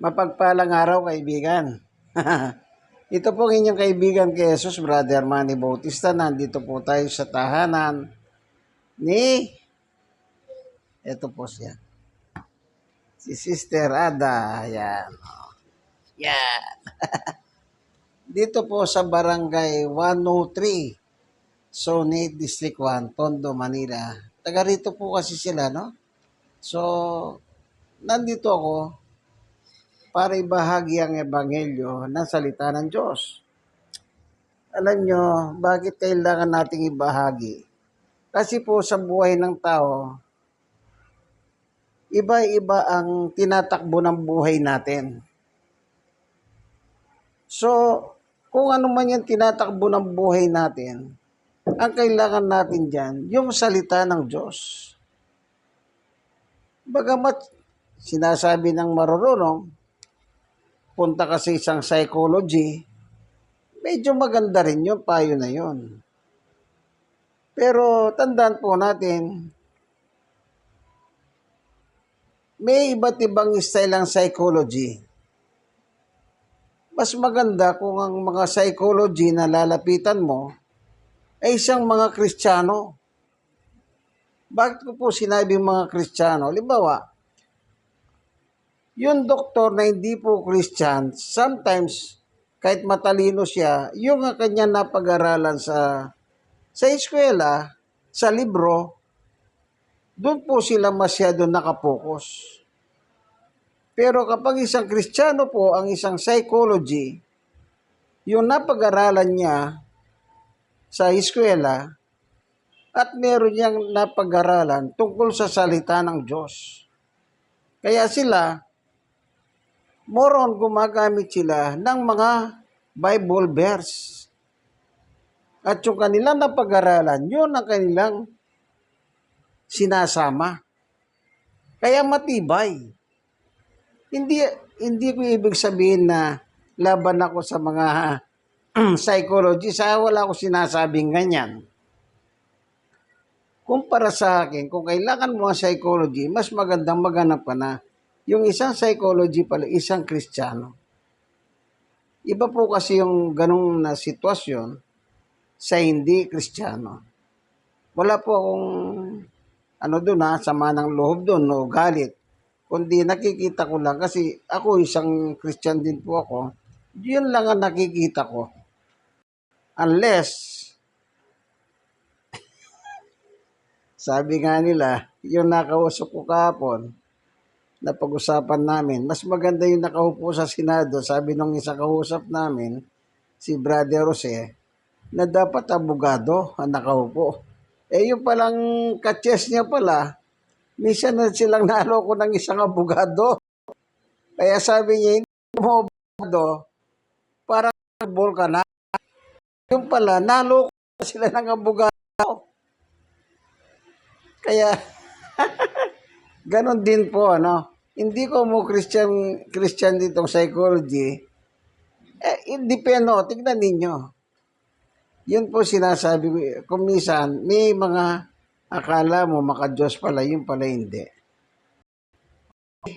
Mapagpalang araw, kaibigan. Ito po ang inyong kaibigan kay Jesus, Brother Manny Bautista. Nandito po tayo sa tahanan ni, ito po siya, si Sister Ada. Yan. Yan. Dito po sa Barangay 103, Sonate District 1, Tondo, Manila. Taga rito po kasi sila, no? So, nandito ako para ibahagi ang ebanghelyo ng salita ng Diyos. Alam nyo, bakit kailangan nating ibahagi? Kasi po sa buhay ng tao, iba-iba ang tinatakbo ng buhay natin. So, kung ano man yung tinatakbo ng buhay natin, ang kailangan natin dyan, yung salita ng Diyos. Bagamat sinasabi ng marurunong, punta ka sa isang psychology, medyo maganda rin yung payo na yun. Pero tandaan po natin, may iba't ibang style ang psychology. Mas maganda kung ang mga psychology na lalapitan mo ay isang mga Kristiyano. Bakit ko po sinabi mga Kristiyano? Halimbawa, yung doktor na hindi po Christian, sometimes kahit matalino siya, yung kanya napag-aralan sa eskwela, sa libro, doon po sila masyado nakapokus. Pero kapag isang Kristiyano po ang isang psychology, yung napag-aralan niya sa eskwela at meron niyang napag-aralan tungkol sa salita ng Diyos. Kaya sila, more on gumagamit sila ng mga Bible verse. At yung kanilang napag-aralan, yun ang kanilang sinasama. Kaya matibay. Hindi ko ibig sabihin na laban ako sa mga psychology. Wala ko sinasabing ganyan. Kumpara sa akin, kung kailangan mo ang psychology, mas magandang maghanap ka na yung isang psychology pala, isang Kristiyano. Iba po kasi yung ganung na sitwasyon sa hindi Kristiyano. Wala po akong sama ng loob doon o galit. Kundi nakikita ko lang kasi ako isang Christian din po ako. Yun lang ang nakikita ko. Unless, sabi nga nila, yung nakausap ko kahapon, na pag-usapan namin, mas maganda yung nakaupo sa Senado, sabi nung isa kausap namin, si Brother Jose, na dapat abogado ang nakaupo. Yung palang kaches niya pala, minsan na silang naloko ng isang abogado. Kaya sabi niya, hindi mo abogado, parang bol ka na. Yung pala, naloko sila ng abogado. Kaya, ganon din po, Hindi ko mo Christian ditong psychology. Depende, tignan ninyo. Yun po sinasabi ko, kung minsan, may mga akala mo maka-Diyos pala, yun pala hindi.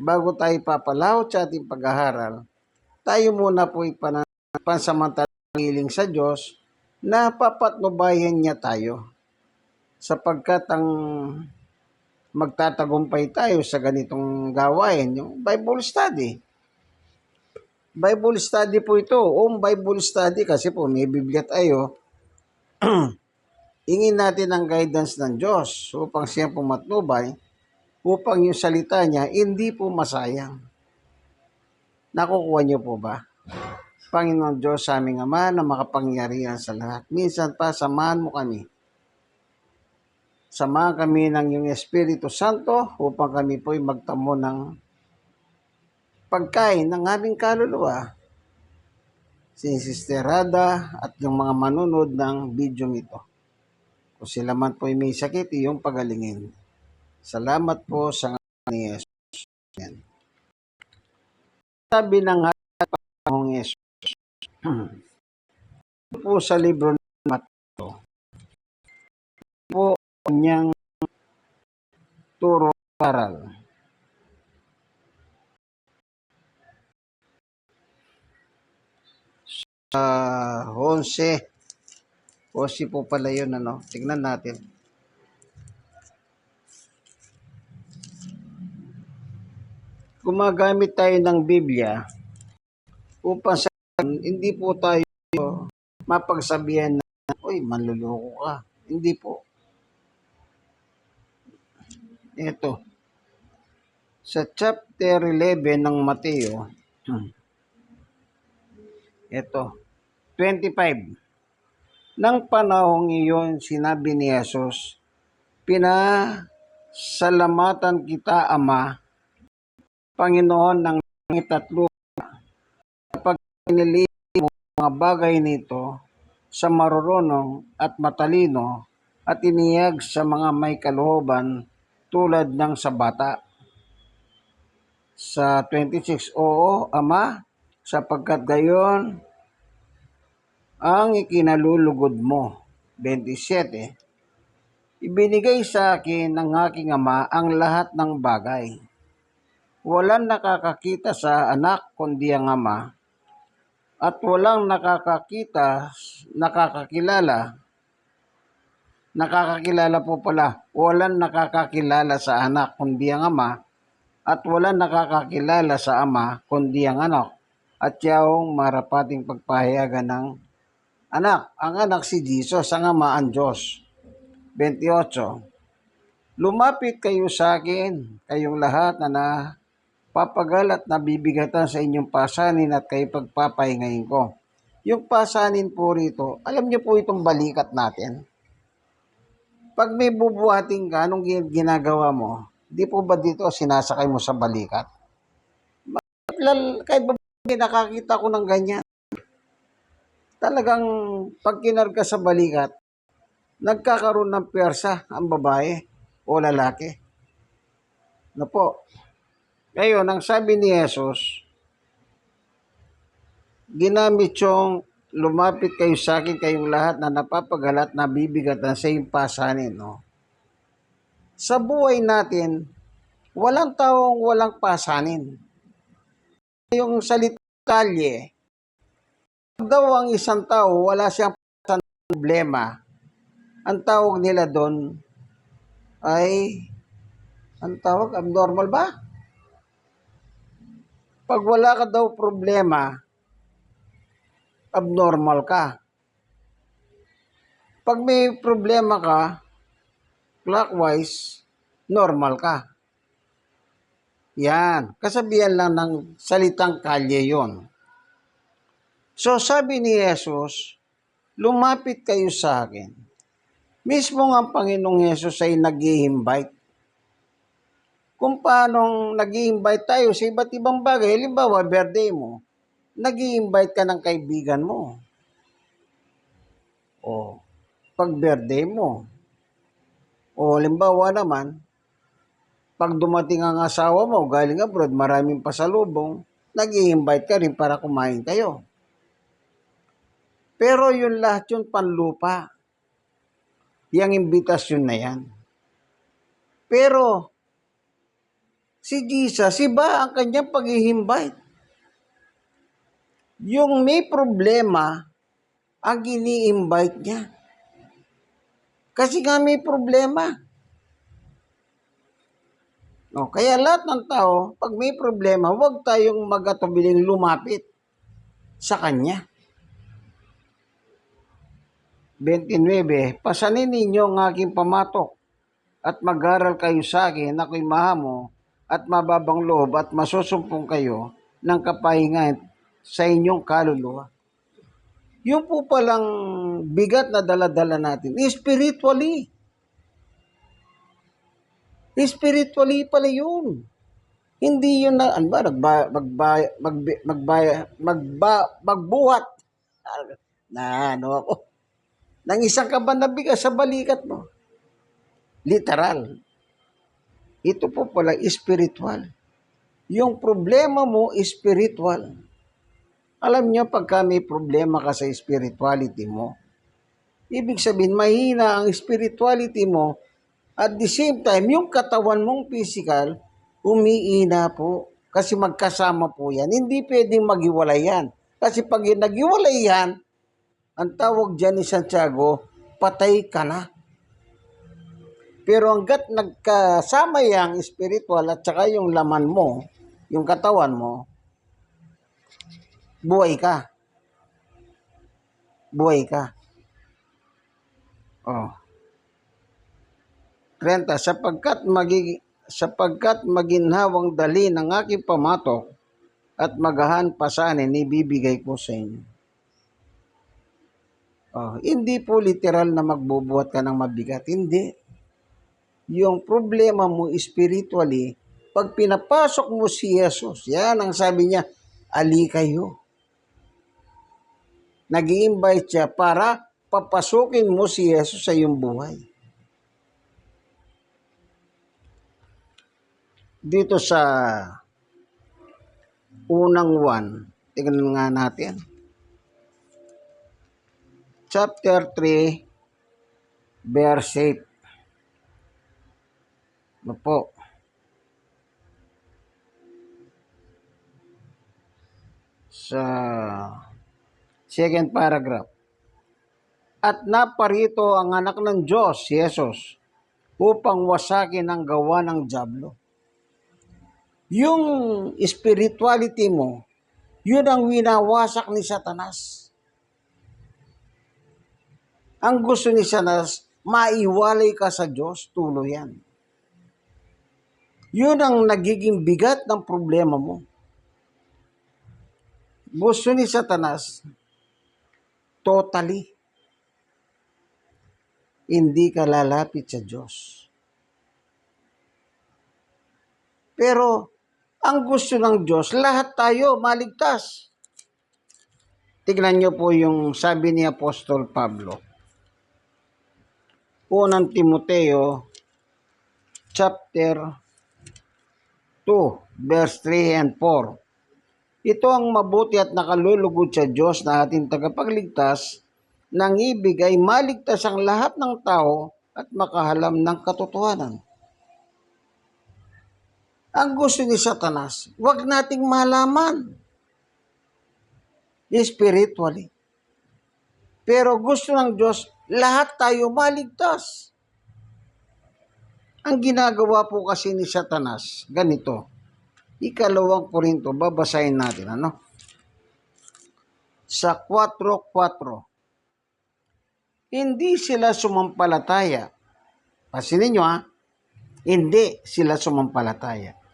Bago tayo papalawat sa ating pag-aaral, tayo muna po pansamantalang sa Diyos na papatnubayan niya tayo. Sapagkat ang magtatagumpay tayo sa ganitong gawain, yung Bible study. Bible study po ito, Bible study kasi po may Biblia tayo. Ingin natin ang guidance ng Diyos upang siya pumatnubay, upang yung salita niya hindi po masayang. Nakukuha niyo po ba? Panginoon Diyos sa aming Ama na makapangyarihan sa lahat. Minsan pa, samahan mo kami. Samahan kami ng iyong Espiritu Santo upang kami po'y magtamo ng pagkain ng aming kaluluwa. Si Sister Rada at yung mga manunod ng video ito. Kung sila man po'y may sakit, iyong pagalingin. Salamat po sa ngalan ni Jesus. Amen. Sabi ng Panginoong Yesus, po sa libro ng Mateo, po niyang turo aral. 11. 11 po pala yun, ano. Tignan natin. Gumagamit tayo ng Biblia upang sa hindi po tayo mapagsabihan na, uy, manluloko ka. Hindi po. Ito. Sa chapter 11 ng Mateo, ito, 25. Nang panahong iyon, sinabi ni Jesus, pinasalamatan kita, Ama, Panginoon ng langit at lupa, kapag pinili mo mga bagay nito sa marurunong at matalino at iniyag sa mga may kalooban tulad ng sa bata. Sa 26, oo, Ama, sapagkat gayon ang ikinalulugod mo. 27, ibinigay sa akin ng aking Ama ang lahat ng bagay. Walang nakakakita sa anak kundi ang Ama, at walang nakakakilala po pala, walang nakakakilala sa anak kundi ang Ama, at walang nakakakilala sa Ama kundi ang anak, at yaong marapating pagpahayagan ng anak. Ang anak si Jesus, ang Ama ang Diyos. 28, lumapit kayo sa akin, kayong lahat na napapagal at nabibigatan sa inyong pasanin at kayo pagpapahingayin ko. Yung pasanin po rito, alam niyo po itong balikat natin. Pag may bubuhating ka, anong ginagawa mo? Di po ba dito sinasakay mo sa balikat? Kahit ba nakakita ko ng ganyan? Talagang pag kinarga sa balikat, nagkakaroon ng pwersa ang babae o lalaki. Ano po? Ngayon, ang sabi ni Jesus, ginamit yung lumapit kayo sa akin, kayong lahat na napapagalat, nabibigatan sa iyong pasanin. No? Sa buhay natin, walang taong walang pasanin. Yung salita kalye, daw ang isang tao, wala siyang problema. Ang tawag nila doon ay, ang tawag, abnormal ba? Pag wala ka daw problema, abnormal ka. Pag may problema ka, clockwise, normal ka. Yan. Kasabihan lang ng salitang kalye yon. So sabi ni Jesus, lumapit kayo sa akin. Mismo nga Panginoong Yesus ay nag-i-invite. Kung paano nag-i-invite tayo sa iba't ibang bagay, halimbawa birthday mo, nag-i-invite ka ng kaibigan mo. O, pag birthday mo. O, halimbawa naman, pag dumating ang asawa mo, galing abroad, maraming pasalubong, nag-i-invite ka rin para kumain kayo. Pero yun lahat yun panlupa. Yang imbitasyon na yan. Pero, si Jesus, iba ang kanyang pag-i-invite. Yung may problema, ang ini-invite niya. Kasi nga may problema. No, kaya lahat ng tao, pag may problema, huwag tayong mag-atubiling lumapit sa kanya. 29, pasanin ninyo ang aking pamatok at mag-aral kayo sa akin, ako'y mahamo at mababang loob at masusumpong kayo ng kapahingan sa inyong kaluluwa. Yung po palang bigat na dala-dala natin, spiritually. Spiritually pala yun. Hindi yun na, ano ba, magbuhat. Na ano ako, ng isang kaban na bigas sa balikat mo. Literal. Ito po pala spiritual. Yung problema mo, spiritual. Alam nyo, pagka may problema ka sa spirituality mo, ibig sabihin, mahina ang spirituality mo, at the same time, yung katawan mong physical, umiina po. Kasi magkasama po yan. Hindi pwedeng maghiwalay yan. Kasi pag naghiwalay yan, ang tawag dyan ni Santiago, patay ka na. Pero hanggat nagkasama yang spiritual at saka yung laman mo, yung katawan mo, buhay ka. Buhay ka. Oh. 30, sapagkat maginhawang dali ng aking pamatok at magahan pasanin, ibibigay ko sa inyo. Oh, hindi po literal na magbubuhat ka ng mabigat. Hindi. Yung problema mo spiritually, pag pinapasok mo si Jesus, yan ang sabi niya, ali kayo. Nag-i-invite siya para papasukin mo si Jesus sa iyong buhay. Dito sa unang 1, tingnan nga natin. Chapter 3, verse 8. Ano po? Sa second paragraph. At naparito ang anak ng Diyos, si Jesus, upang wasakin ang gawa ng dyablo. Yung spirituality mo, yun ang winawasak ni Satanas. Ang gusto ni Satanas, maiwalay ka sa Diyos, tuluyan. Yun ang nagiging bigat ng problema mo. Gusto ni Satanas, totally, hindi ka lalapit sa Diyos. Pero, ang gusto ng Diyos, lahat tayo maligtas. Tignan niyo po yung sabi ni Apostol Pablo. Unang Timoteo, chapter 2, verse 3 and 4. Ito ang mabuti at nakalulugod sa Diyos na ating tagapagligtas, nang ibig ay maligtas ang lahat ng tao at makahalam ng katotohanan. Ang gusto ni Satanas, huwag nating malaman spiritually. Pero gusto ng Diyos, lahat tayo maligtas. Ang ginagawa po kasi ni Satanas, ganito. 2 Korinto, babasahin natin, ano? Sa 4:4. Hindi sila sumampalataya. Pasinin nyo ha, hindi sila sumampalataya.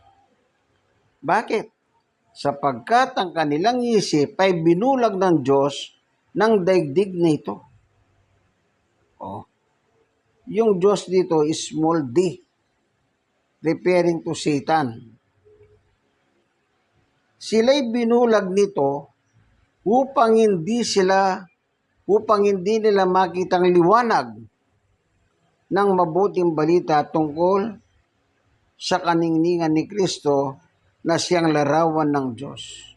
Bakit? Sapagkat ang kanilang isip ay binulag ng Diyos ng daigdig na ito. Oh. Yung Diyos dito is small d, referring to Satan. Sila'y binulag nito upang hindi nila makitang liwanag ng mabuting balita tungkol sa kaningningan ni Kristo na siyang larawan ng Diyos.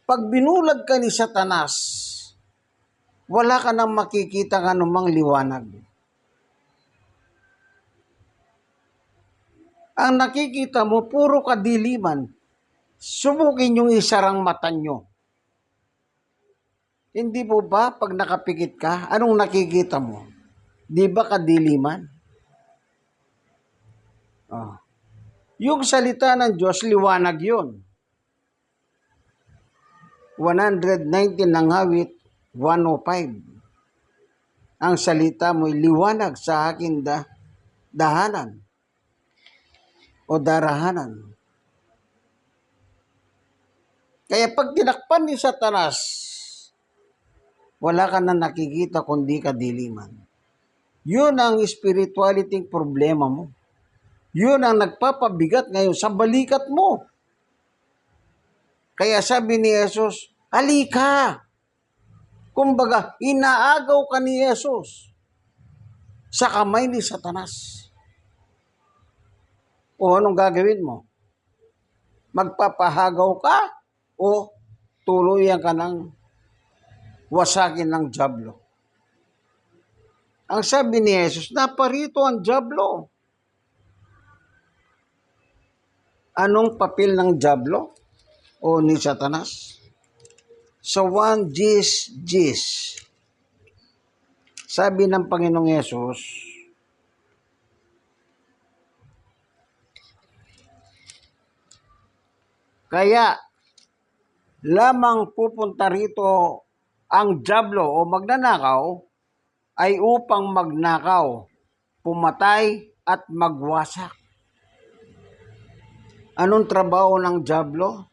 Pag binulag ka ni Satanas, wala ka nang makikita ng anumang liwanag. Ang nakikita mo, puro kadiliman. Subukin yung isarang mata nyo. Hindi po ba, pag nakapikit ka, anong nakikita mo? Di ba kadiliman? Oh. Yung salita ng Diyos, liwanag yun. 119 ng awit, 105. Ang salita mo'y liwanag sa aking dahanan o darahanan. Kaya pag tinakpan ni Satanas, wala ka na nakikita kundi kadiliman. Yun ang spirituality problema mo. Yun ang nagpapabigat ngayon sa balikat mo. Kaya sabi ni Jesus, halika. Kumbaga, inaagaw ka ni Jesus sa kamay ni Satanas. O anong gagawin mo? Magpapahagaw ka o tuluyan ka ng wasakin ng dyablo? Ang sabi ni Jesus, naparito ang dyablo. Anong papel ng dyablo? o ni Satanas. Sa 1 Gs, sabi ng Panginoong Yesus, kaya lamang pupunta rito ang dyablo o magnanakaw ay upang magnakaw, pumatay at magwasak. Anong trabaho ng dyablo?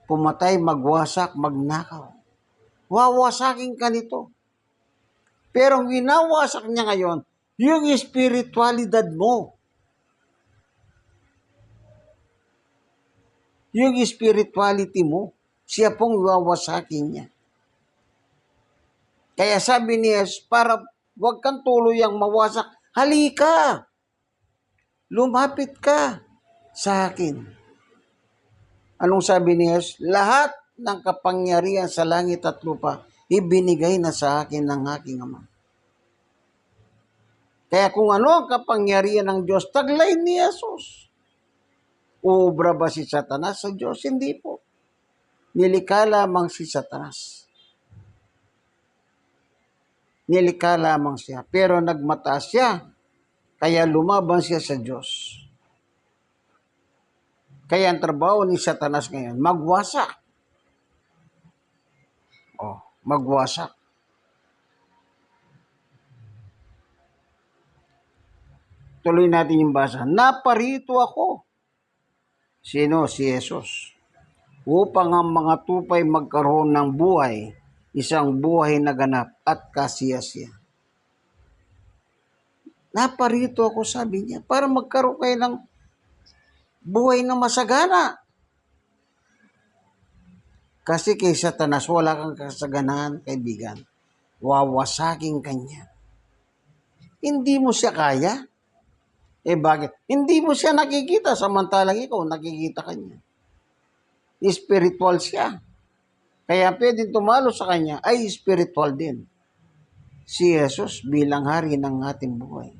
Pumatay, magwasak, magnakaw. Wawasakin ka nito. Pero ang winawasak niya ngayon, yung espiritualidad mo. Yung spirituality mo, siya pong wawasakin niya. Kaya sabi ni Jesus, para wag kang tuluyang mawasak, halika, lumapit ka sa akin. Anong sabi ni Jesus? Lahat ng kapangyarihan sa langit at lupa, ibinigay na sa akin ng aking Ama. Kaya kung ano ang kapangyarihan ng Diyos, taglay ni Jesus. Ubra ba si Satanas sa Diyos? Hindi po. Nilikha lamang si Satanas. Nilikha lamang siya. Pero nagmataas siya. Kaya lumaban siya sa Diyos. Kaya ang trabaho ni Satanas ngayon, magwasak. Magwasak. Tuloy natin yung basa. Naparito ako. Sino? Si Jesus. Upang ang mga tupay magkaroon ng buhay, isang buhay na ganap at kasiyasiya. Naparito ako, sabi niya, para magkaroon kayo ng buhay na masagana. Kasi kay Satanas, wala kang kasaganahan, kaibigan. Wawasaking kanya. Hindi mo siya kaya. Bakit? Hindi mo siya nakikita, samantalang ikaw nakikita kanya. Spiritual siya. Kaya pwedeng tumalo sa kanya ay spiritual din. Si Jesus bilang hari ng ating buhay.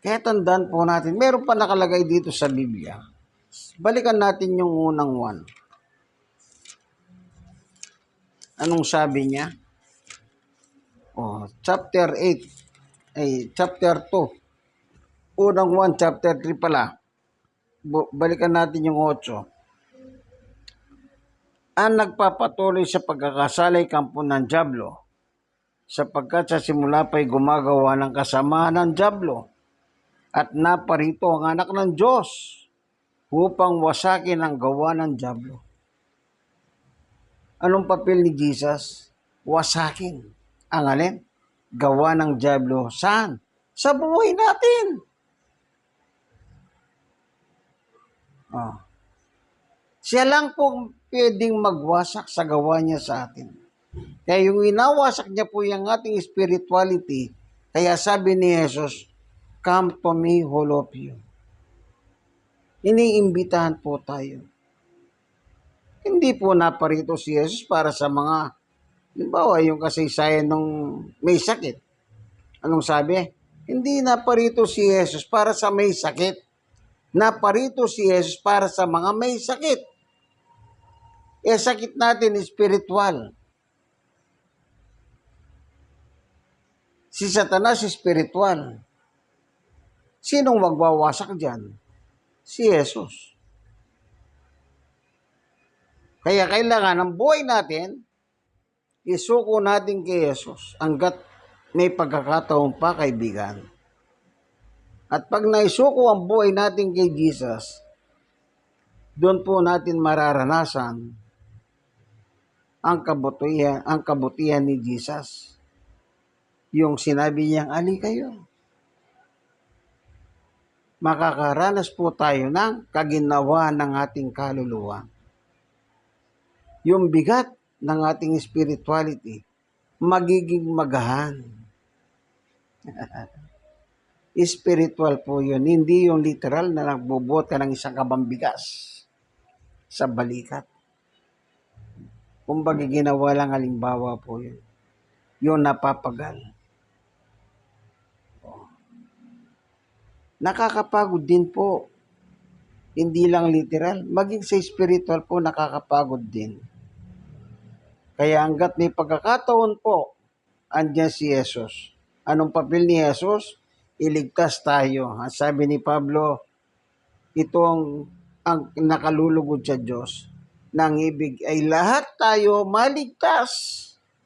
Kaya tandaan po natin, meron pa nakalagay dito sa Biblia. Balikan natin yung unang 1. Anong sabi niya? Chapter 8. Chapter 2. Unang 1, chapter 3 pala. Balikan natin yung 8. Ang nagpapatuloy sa pagkakasalay kampo ng dyablo, sapagkat sa simula pa'y gumagawa ng kasamaan ng dyablo, at naparito ang anak ng Diyos upang wasakin ang gawa ng dyablo. Anong papel ni Jesus? Wasakin. Ang alin? Gawa ng dyablo. Saan? Sa buhay natin. Siya lang po pwedeng magwasak sa gawa niya sa atin. Kaya yung winawasak niya po yung ating spirituality, kaya sabi ni Jesus, come to me, all of you. Iniimbitahan po tayo. Hindi po naparito si Jesus para sa mga, halimbawa, yung kasaysayan ng may sakit. Anong sabi? Hindi naparito si Jesus para sa may sakit. Naparito si Jesus para sa mga may sakit. Sakit natin spiritual. Si Satanas spiritual. Sinong magwawasak dyan? Si Jesus. Kaya kailangan ang buhay natin, isuko natin kay Jesus hanggat may pagkakataon pa, kaibigan. At pag naisuko ang buhay natin kay Jesus, doon po natin mararanasan ang kabutihan ni Jesus. Yung sinabi niyang, ali kayo. Makakaranas po tayo ng kaginawa ng ating kaluluwa. Yung bigat ng ating spirituality, magiging magahan. Spiritual po yun. Hindi yung literal na nagbubuot ka ng isang kabambigas sa balikat. Kumbaga ginawa lang halimbawa po yun. Yung napapagal. Nakakapagod din po. Hindi lang literal, maging sa spiritual po nakakapagod din. Kaya hanggat may pagkakataon po, andyan si Jesus. Anong papel ni Jesus? Iligtas tayo. At sabi ni Pablo, itong ang nakalulugod sa Diyos ng ibig ay lahat tayo maligtas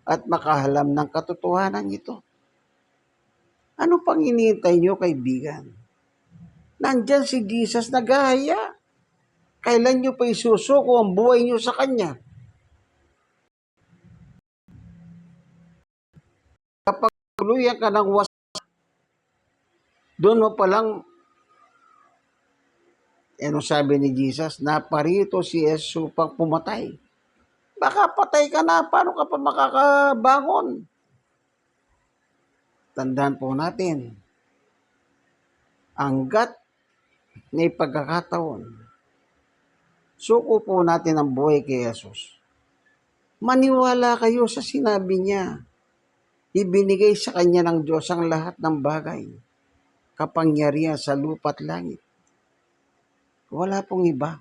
at makahalam ng katotohanan ito. Ano pang iniintay nyo, kaibigan? Nandyan si Jesus nagahaya. Kailan nyo pa isusuko ang buhay nyo sa Kanya? Kapag tuluyan ka ng doon mo palang, ano sabi ni Jesus, naparito si Jesus upang pumatay. Baka patay ka na, paano ka pa makakabangon? Tandaan po natin, hanggat may pagkakataon, suko po natin ang buhay kay Jesus. Maniwala kayo sa sinabi niya. Ibinigay sa kanya ng Diyos ang lahat ng bagay, kapangyarihan sa lupa at langit. Wala pong iba.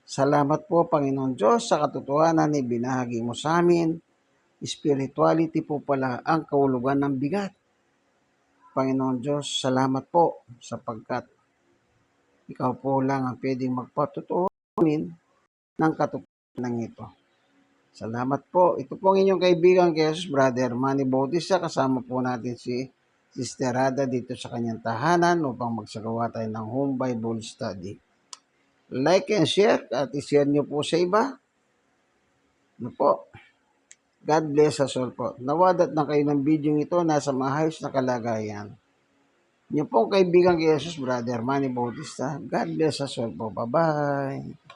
Salamat po, Panginoon Diyos, sa katotohanan na ibinahagi mo sa amin. Spirituality po pala ang kahulugan ng bigat. Panginoon Diyos, salamat po sapagkat ikaw po lang ang pwedeng magpatotoo amin ng katotohanan ito. Salamat po. Ito po ang inyong kaibigan kay Jesus, Brother Manny Bautista. Kasama po natin si Sister Rada dito sa kanyang tahanan upang magsagawa tayo ng home Bible study. Like and share at i-share nyo po sa iba. Ano po? God bless us all po. Nawadat na kayo ng video ito nasa maayos na kalagayan. Inyo pong kaibigan kay Jesus, Brother Manny Bautista. God bless us all po. Bye-bye.